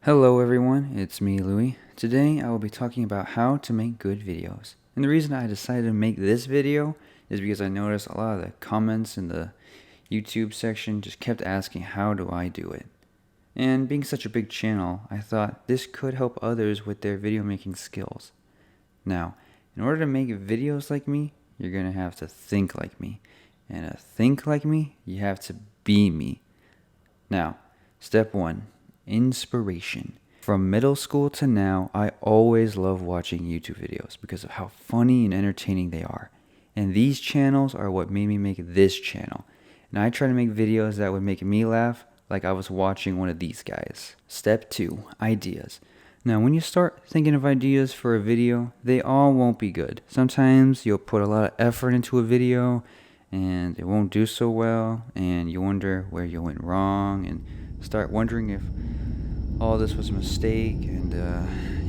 Hello everyone, it's me Louie. Today I will be talking about how to make good videos. And the reason I decided to make this video is because I noticed a lot of the comments in the YouTube section just kept asking how do I do it. And being such a big channel, I thought this could help others with their video making skills. Now, in order to make videos like me, you're going to have to think like me. And to think like me, you have to be me. Now, step 1. Inspiration. From middle school to now, I always love watching YouTube videos because of how funny and entertaining they are. And these channels are what made me make this channel. And I try to make videos that would make me laugh like I was watching one of these guys. Step 2. Ideas. Now, when you start thinking of ideas for a video, they all won't be good. Sometimes you'll put a lot of effort into a video and it won't do so well, and you wonder where you went wrong and start wondering if all this was a mistake and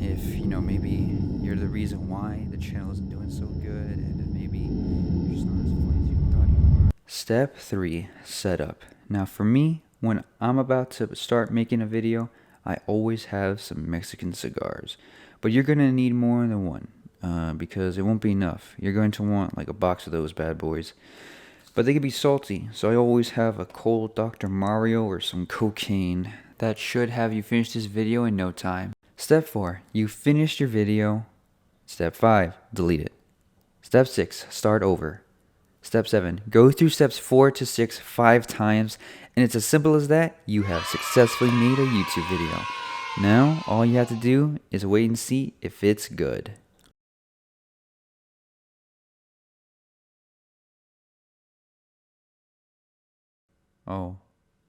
if maybe you're the reason why the channel isn't doing so good, and maybe you're just not as funny as you thought you were. Step 3. Setup. Now for me, when I'm about to start making a video, I always have some Mexican cigars, but you're gonna need more than one because it won't be enough. You're going to want like a box of those bad boys. But they can be salty, so I always have a cold Dr. Mario or some cocaine. That should have you finish this video in no time. Step 4. You finished your video. Step 5. Delete it. Step 6. Start over. Step 7. Go through steps 4 to 6 5 times, and it's as simple as that. You have successfully made a YouTube video. Now, all you have to do is wait and see if it's good. Oh.